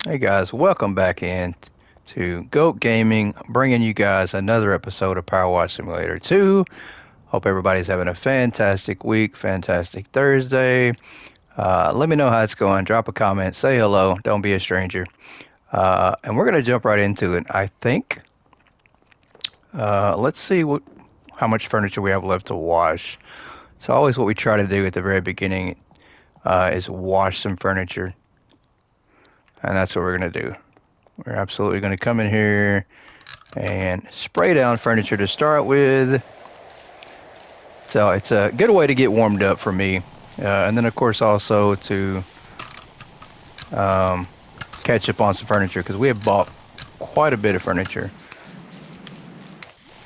Hey guys, welcome back in to Goat Gaming, bringing you guys another episode of PowerWash Simulator 2. Hope everybody's having a fantastic week, fantastic Thursday. Let me know how it's going. Drop a comment, say hello, don't be a stranger. And we're going to jump right into it. I think, let's see how much furniture we have left to wash. It's always what we try to do at the very beginning is wash some furniture. And that's what we're going to do. We're absolutely going to come in here and spray down furniture to start with. So it's a good way to get warmed up for me. And then, of course, also to catch up on some furniture because we have bought quite a bit of furniture.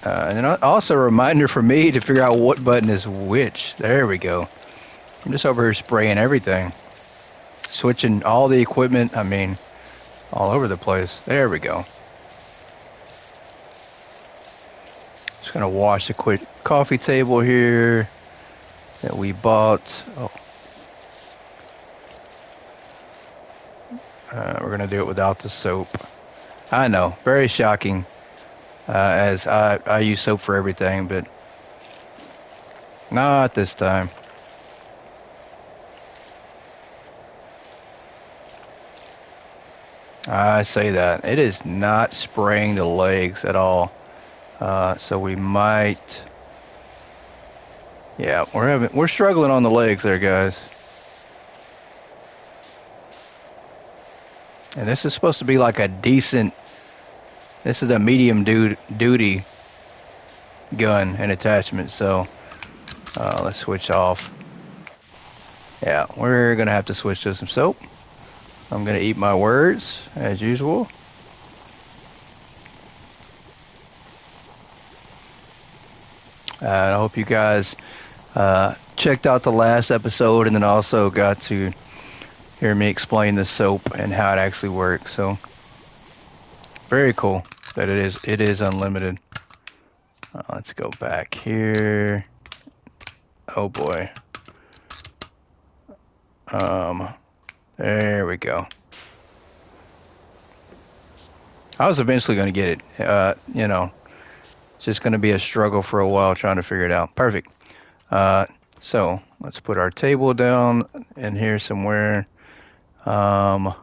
And then also a reminder for me to figure out what button is which. There we go. I'm just over here spraying everything. Switching all the equipment. I mean, all over the place. There we go. Just gonna wash the quick coffee table here that we bought. Oh, we're gonna do it without the soap. I know, very shocking. As I use soap for everything, but not this time. I say that. It is not spraying the legs at all. So we might... Yeah, we're struggling on the legs there, guys. And this is supposed to be like a decent... This is a medium duty gun and attachment, so let's switch off. Yeah, we're going to have to switch to some soap. I'm going to eat my words, as usual. I hope you guys checked out the last episode and then also got to hear me explain the soap and how it actually works. So, very cool that it is unlimited. Let's go back here. Oh boy. There we go. I was eventually going to get it. You know, it's just going to be a struggle for a while trying to figure it out. Perfect. So let's put our table down in here somewhere. Do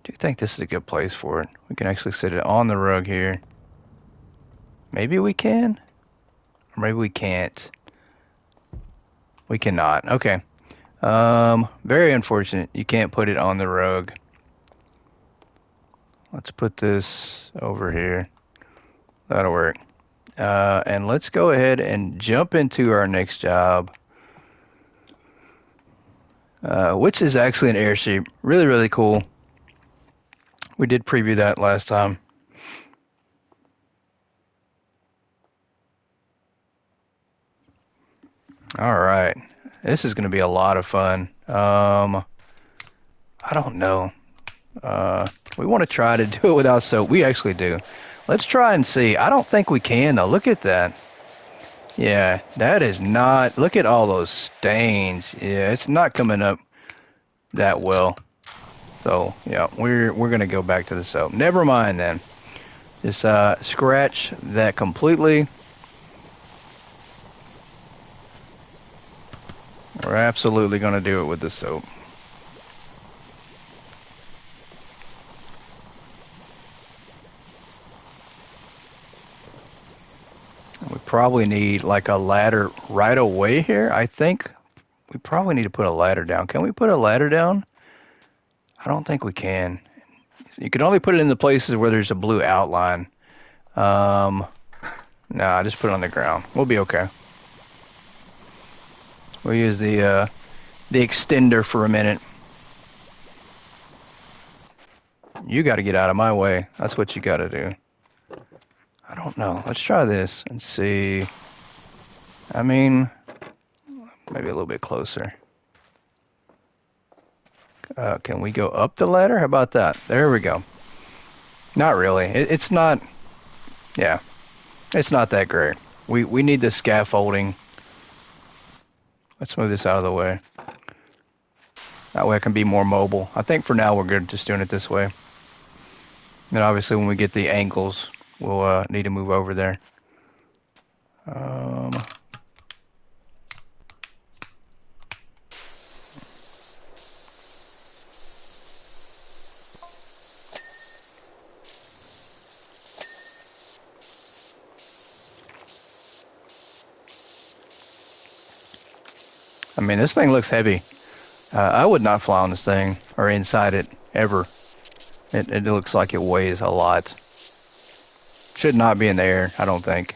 you think this is a good place for it? We can actually sit it on the rug here. Maybe we can, or maybe we can't. We cannot. Okay. Very unfortunate. You can't put it on the rug. Let's put this over here. That'll work. And let's go ahead and jump into our next job, which is actually an airship. Really, really cool. We did preview that last time. All right. This is going to be a lot of fun. I don't know. We want to try to do it without soap. We actually do. Let's try and see. I don't think we can, though. Look at that. Yeah, that is not... Look at all those stains. Yeah, it's not coming up that well. So, yeah, we're going to go back to the soap. Never mind, then. Just scratch that completely. We're absolutely going to do it with the soap. We probably need like a ladder right away here, I think. We probably need to put a ladder down. Can we put a ladder down? I don't think we can. You can only put it in the places where there's a blue outline. Nah, just put it on the ground. We'll be okay. We'll use the extender for a minute. You got to get out of my way. That's what you got to do. I don't know. Let's try this and see. I mean, maybe a little bit closer. Can we go up the ladder? How about that? There we go. Not really. It's not. Yeah, it's not that great. We need the scaffolding. Let's move this out of the way. That way I can be more mobile. I think for now we're good just doing it this way. And obviously when we get the angles, we'll need to move over there. I mean, this thing looks heavy. I would not fly on this thing or inside it ever. It looks like it weighs a lot. Should not be in the air, I don't think.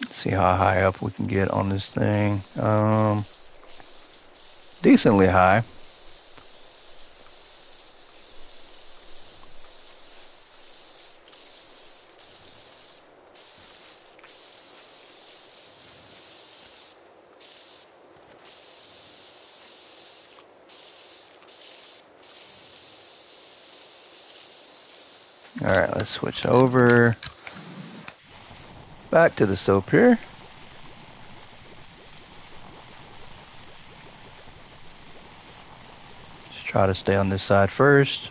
Let's see how high up we can get on this thing. Decently high. All right, let's switch over back to the soap here. Just try to stay on this side first.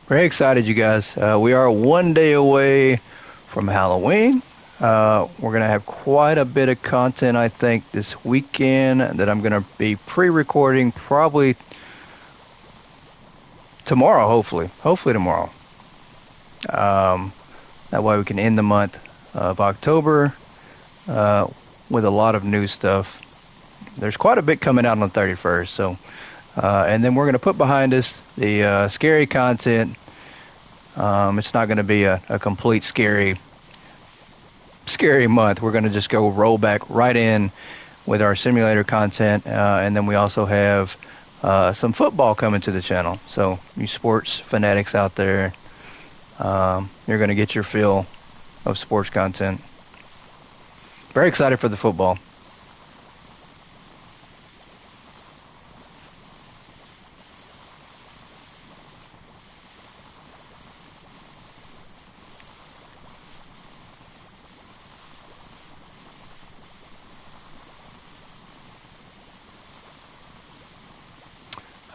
Very excited, you guys. We are 1 day away from Halloween. We're going to have quite a bit of content, I think, this weekend that I'm going to be pre-recording probably tomorrow, hopefully. Hopefully tomorrow. That way we can end the month of October with a lot of new stuff. There's quite a bit coming out on the 31st, so... and then we're going to put behind us the scary content. It's not going to be a complete scary month. We're going to just go roll back right in with our simulator content. And then we also have some football coming to the channel. So you sports fanatics out there, you're going to get your fill of sports content. Very excited for the football.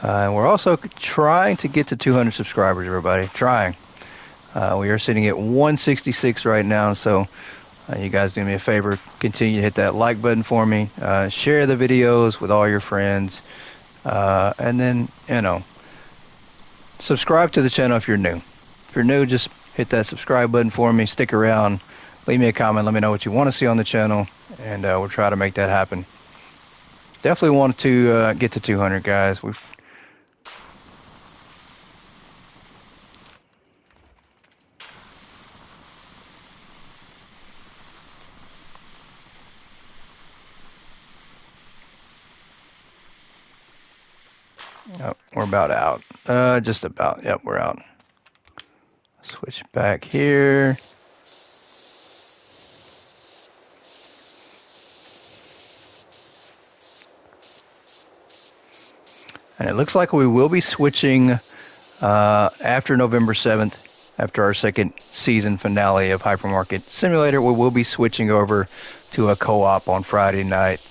And we're also trying to get to 200 subscribers, everybody. Trying. We are sitting at 166 right now, so you guys do me a favor. Continue to hit that like button for me. Share the videos with all your friends. And then, subscribe to the channel if you're new. If you're new, just hit that subscribe button for me. Stick around. Leave me a comment. Let me know what you want to see on the channel, and we'll try to make that happen. Definitely want to get to 200, guys. Oh, we're about out. Just about. Yep, we're out. Switch back here. And it looks like we will be switching after November 7th, after our second season finale of Hypermarket Simulator. We will be switching over to a co-op on Friday night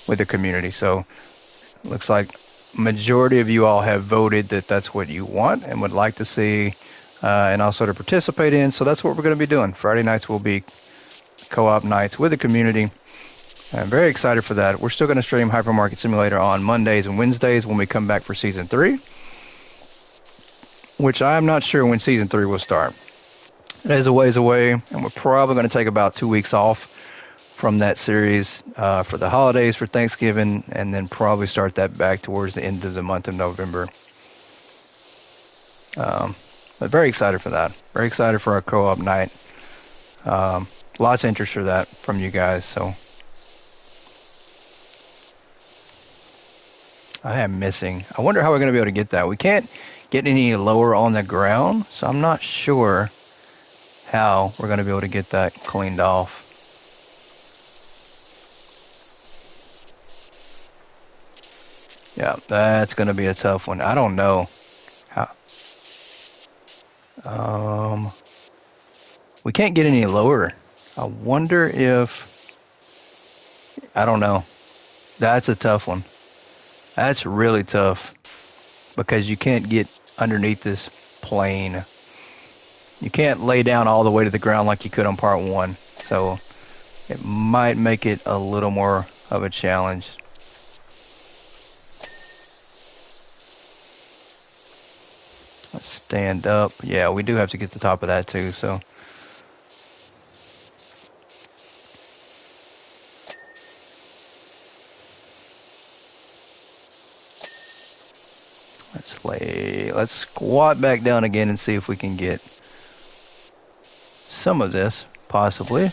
with the community. So it looks like majority of you all have voted that that's what you want and would like to see and also to participate in. So that's what we're going to be doing. Friday nights will be co-op nights with the community. I'm very excited for that. We're still going to stream Hypermarket Simulator on Mondays and Wednesdays when we come back for Season 3, which I'm not sure when Season 3 will start. It is a ways away, and we're probably going to take about 2 weeks off from that series for the holidays, for Thanksgiving, and then probably start that back towards the end of the month of November. But very excited for that. Very excited for our co-op night. Lots of interest for that from you guys. So I am missing. I wonder how we're going to be able to get that. We can't get any lower on the ground, so I'm not sure how we're going to be able to get that cleaned off. Yeah, that's going to be a tough one. I don't know how. We can't get any lower. I wonder if, I don't know. That's a tough one. That's really tough because you can't get underneath this plane. You can't lay down all the way to the ground like you could on part 1. So it might make it a little more of a challenge. Let's stand up. Yeah, we do have to get to the top of that too, so. Let's squat back down again and see if we can get some of this, possibly.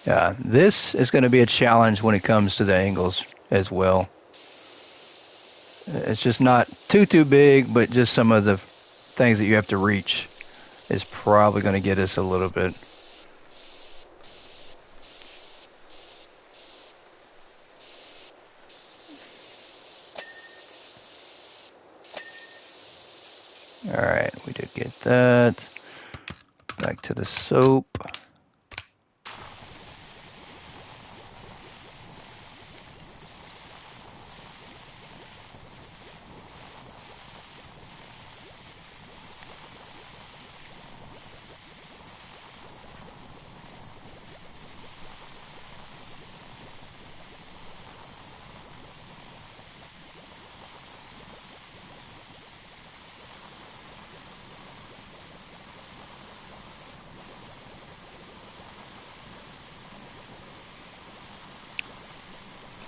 Yeah, this is going to be a challenge when it comes to the angles as well. It's just not too big, but just some of the things that you have to reach is probably going to get us a little bit. Alright, we did get that. Back to the soap.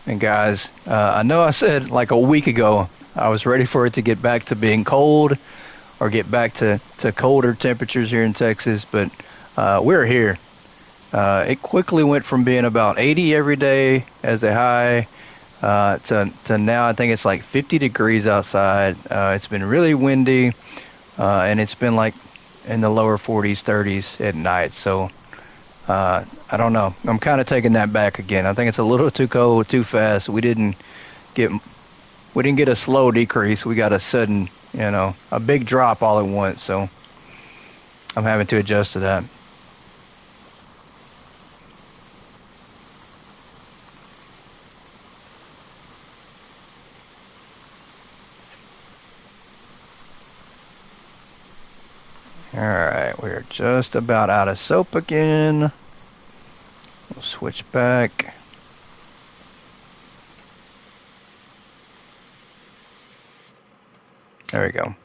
And guys, I know I said like a week ago I was ready for it to get back to being cold or get back to colder temperatures here in Texas, but we're here. It quickly went from being about 80 every day as a high to now I think it's like 50 degrees outside. It's been really windy, and it's been like in the lower 40s, 30s at night. So I don't know. I'm kind of taking that back again. I think it's a little too cold, too fast. We didn't get a slow decrease. We got a sudden, a big drop all at once. So I'm having to adjust to that. Alright, we're just about out of soap again. We'll switch back. There we go.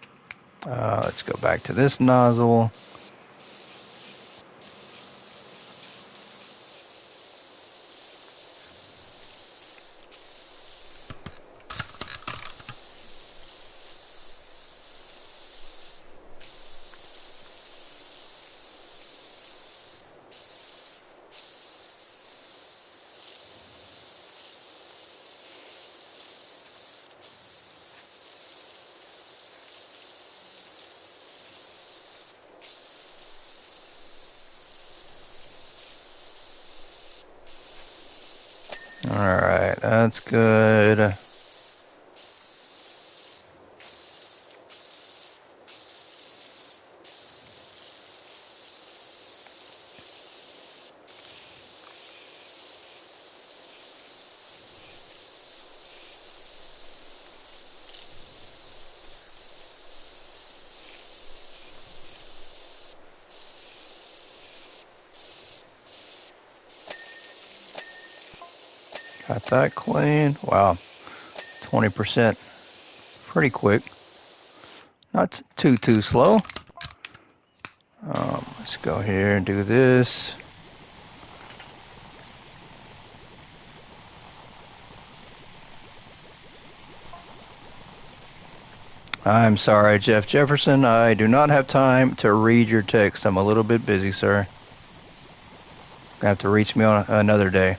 Let's go back to this nozzle. Alright, that's good. Got that clean. Wow, 20%. Pretty quick. Not too slow. Let's go here and do this. I'm sorry, Jeff Jefferson. I do not have time to read your text. I'm a little bit busy, sir. Gonna have to reach me on another day.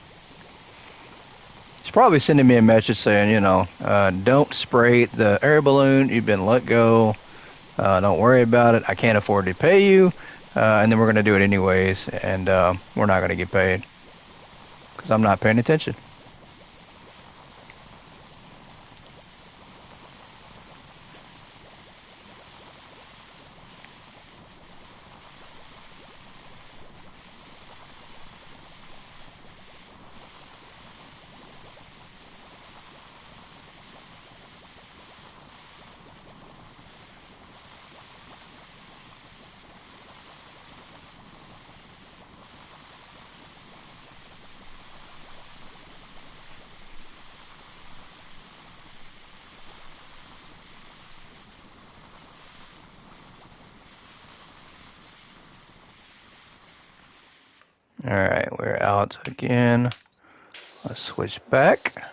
He's probably sending me a message saying, don't spray the air balloon. You've been let go. Don't worry about it. I can't afford to pay you. And then we're going to do it anyways. And we're not going to get paid because I'm not paying attention. All right, we're out again. Let's switch back.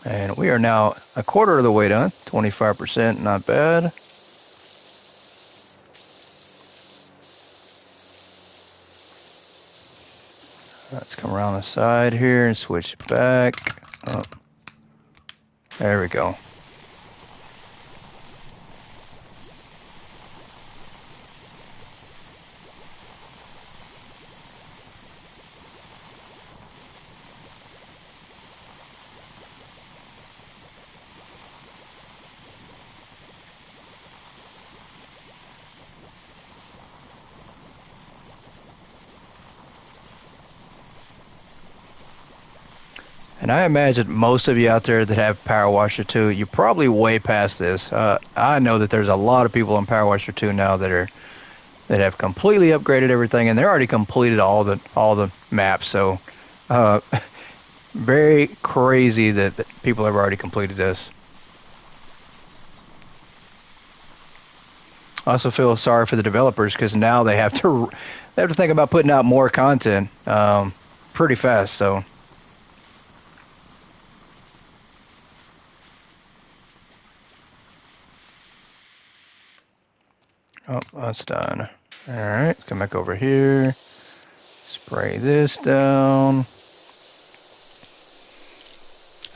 And we are now a quarter of the way done, 25%, not bad. Let's come around the side here and switch back. Oh, there we go. And I imagine most of you out there that have PowerWasher 2, you're probably way past this. I know that there's a lot of people on PowerWasher 2 now that have completely upgraded everything, and they're already completed all the maps. So, very crazy that people have already completed this. I also feel sorry for the developers because now they have to think about putting out more content pretty fast. So. Oh, that's done. All right, come back over here. Spray this down.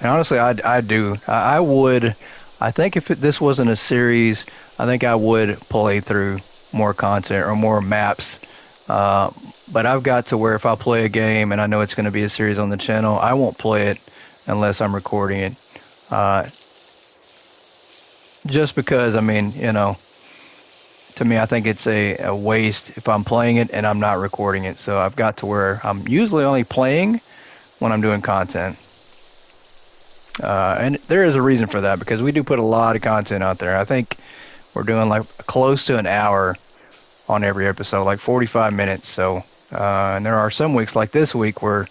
And honestly, I would. I think if this wasn't a series, I think I would play through more content or more maps. But I've got to where if I play a game and I know it's going to be a series on the channel, I won't play it unless I'm recording it. Just because, I mean, to me, I think it's a waste if I'm playing it and I'm not recording it. So I've got to where I'm usually only playing when I'm doing content. And there is a reason for that because we do put a lot of content out there. I think we're doing like close to an hour on every episode, like 45 minutes. So, and there are some weeks like this week where,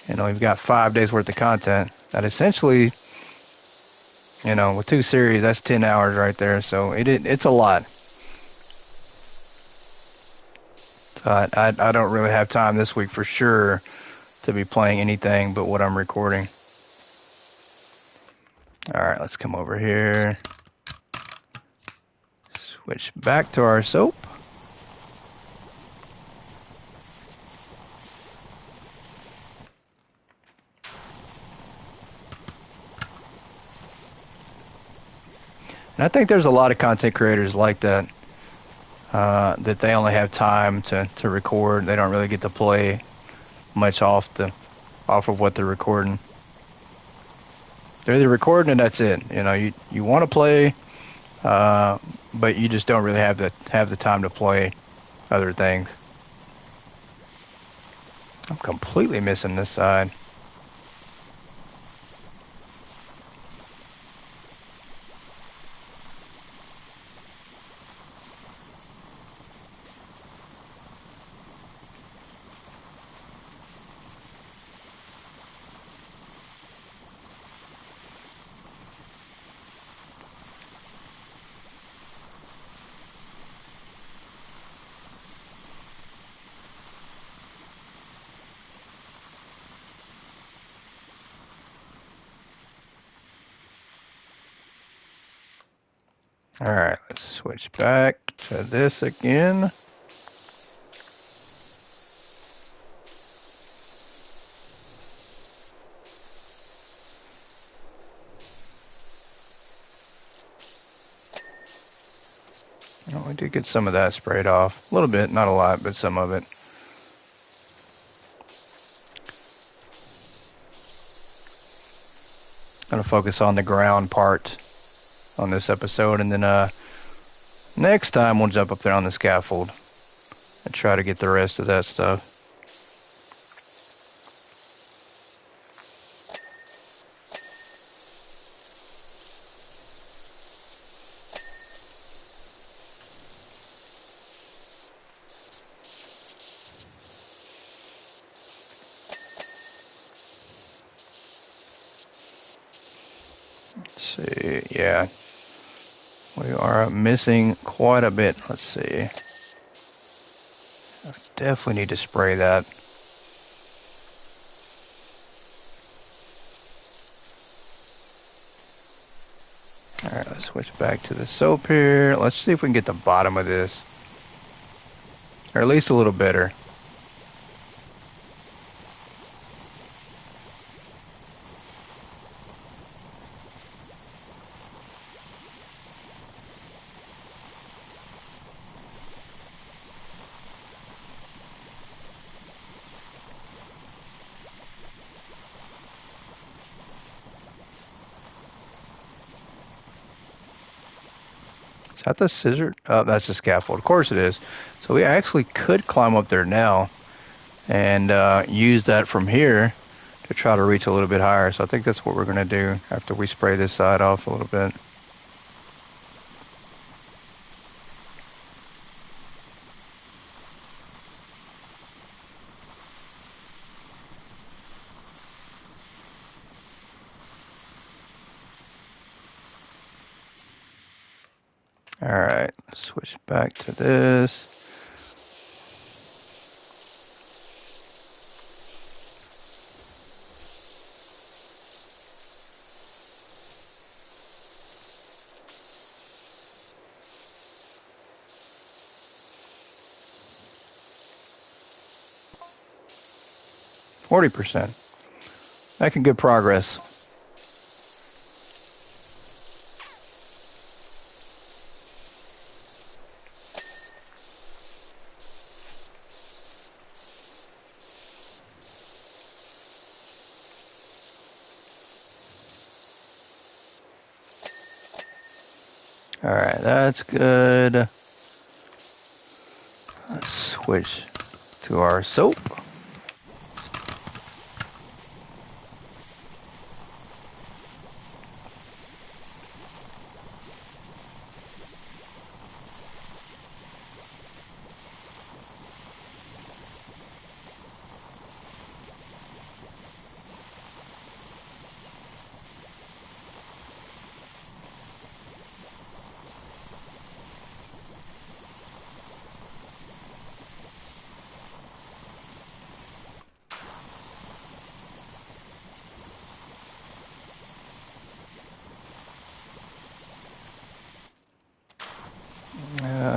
we've got 5 days worth of content that essentially, with 2 series, that's 10 hours right there. So it's a lot. I don't really have time this week for sure to be playing anything but what I'm recording. All right, let's come over here. Switch back to our soap. And I think there's a lot of content creators like that. That they only have time to record. They don't really get to play much off of what they're recording. They're either recording and that's it. You want to play, but you just don't really have the time to play other things. I'm completely missing this side. All right, let's switch back to this again. Oh, we did get some of that sprayed off. A little bit, not a lot, but some of it. Gonna focus on the ground part on this episode, and then next time we'll jump up there on the scaffold and try to get the rest of that stuff. Let's see, yeah. We are missing quite a bit. Let's see. I definitely need to spray that. Alright, let's switch back to the soap here. Let's see if we can get the bottom of this. Or at least a little better. Is that the scissor? Oh, that's the scaffold. Of course it is. So we actually could climb up there now and use that from here to try to reach a little bit higher. So I think that's what we're going to do after we spray this side off a little bit. All right, switch back to this. %. Making good progress. All right, that's good. Let's switch to our soap.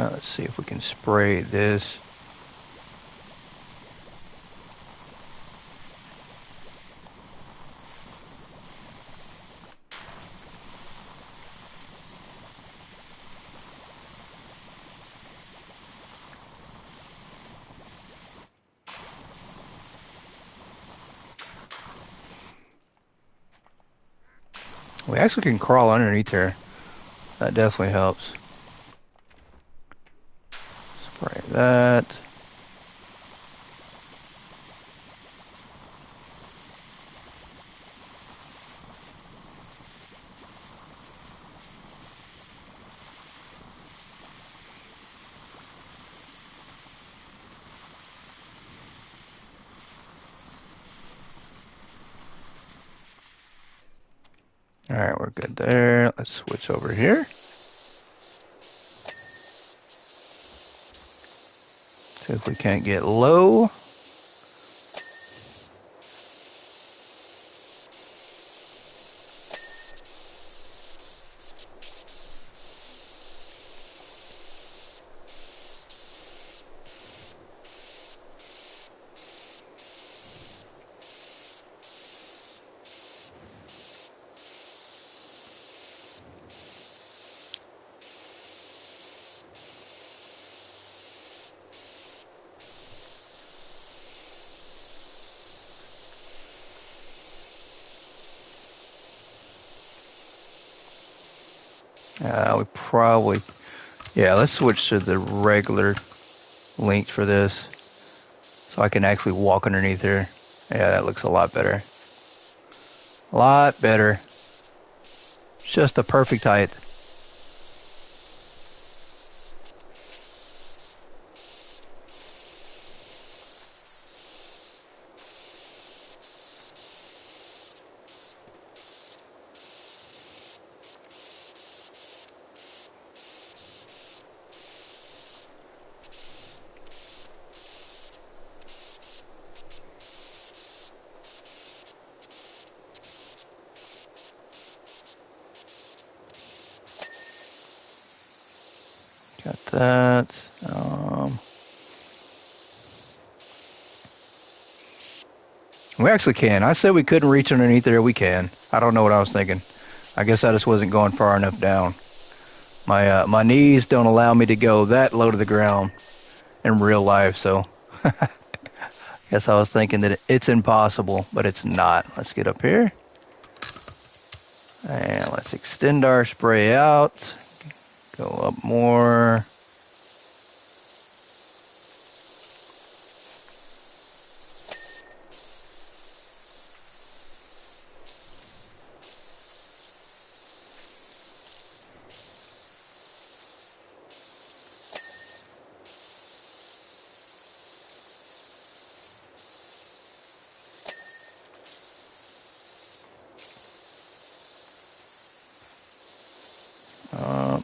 Let's see if we can spray this. We actually can crawl underneath here. That definitely helps. Spray that. Alright, we're good there. Let's switch over here. See if we can't get low. We probably, yeah, let's switch to the regular length for this so I can actually walk underneath here. Yeah, that looks a lot better. A lot better. It's just the perfect height. Got that. We actually can. I said we couldn't reach underneath there. We can. I don't know what I was thinking. I guess I just wasn't going far enough down. My knees don't allow me to go that low to the ground in real life, so guess I was thinking that it's impossible, but it's not. Let's get up here. And let's extend our spray out. Go up more.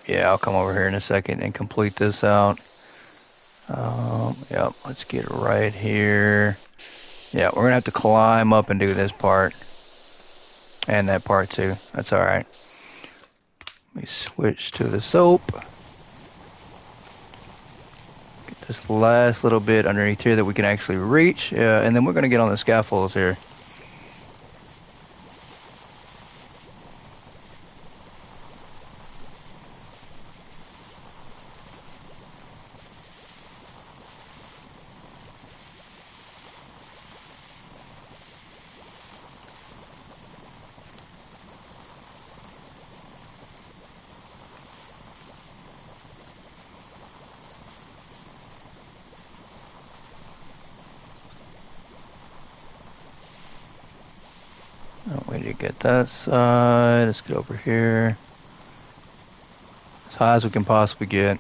Yeah, I'll come over here in a second and complete this out. Yep, let's get right here. Yeah, we're gonna have to climb up and do this part. And that part too. That's alright. Let me switch to the soap. Get this last little bit underneath here that we can actually reach. And then we're gonna get on the scaffolds here. Oh, we need to get that side. Let's get over here. As high as we can possibly get.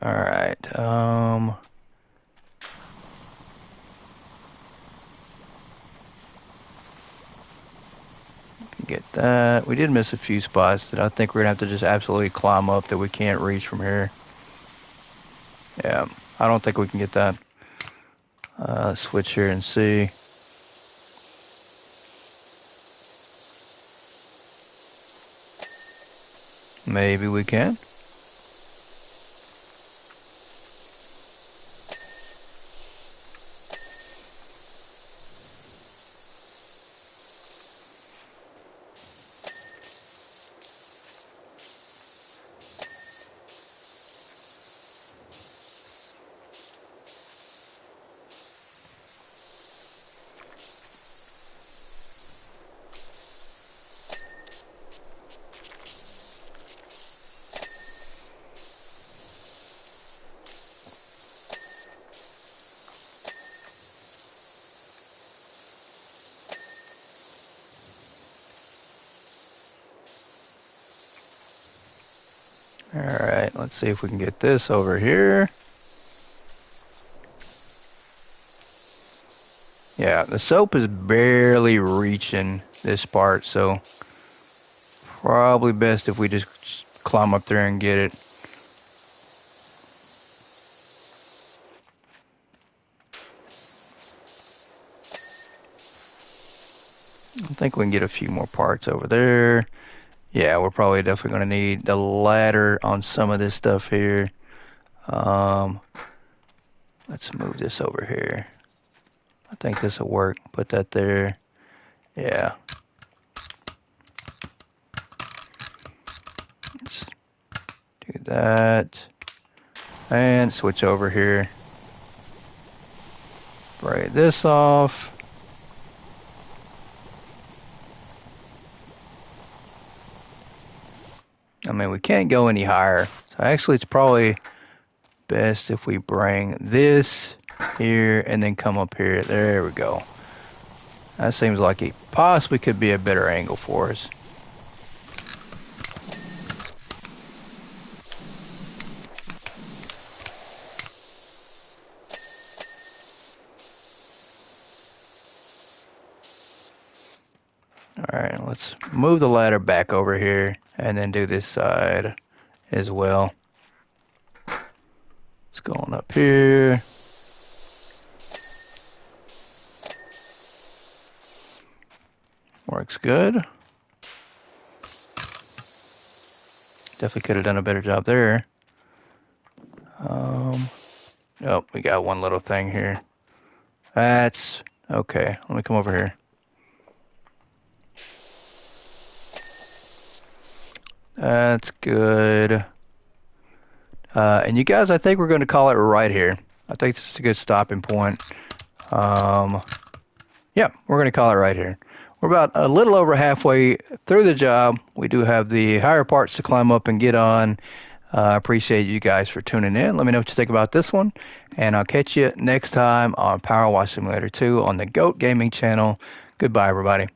Alright, get that. We did miss a few spots that I think we're gonna have to just absolutely climb up that we can't reach from here. Yeah, I don't think we can get that. Let's switch here and see. Maybe we can. Alright, let's see if we can get this over here. Yeah, the soap is barely reaching this part, so probably best if we just climb up there and get it. I think we can get a few more parts over there. Yeah, we're probably definitely going to need the ladder on some of this stuff here. Let's move this over here. I think this will work. Put that there. Yeah. Let's do that. And switch over here. Spray this off. I mean, we can't go any higher. So actually, it's probably best if we bring this here and then come up here. There we go. That seems like it possibly could be a better angle for us. All right, let's move the ladder back over here and then do this side as well. It's going up here. Works good. Definitely could have done a better job there. Oh, we got one little thing here. That's okay. Let me come over here. That's good. And you guys, I think we're going to call it right here. I think it's a good stopping point. Yeah, we're going to call it right here. We're about a little over halfway through the job. We do have the higher parts to climb up and get on. I appreciate you guys for tuning in. Let me know what you think about this one. And I'll catch you next time on PowerWash Simulator 2 on the GOAT Gaming channel. Goodbye, everybody.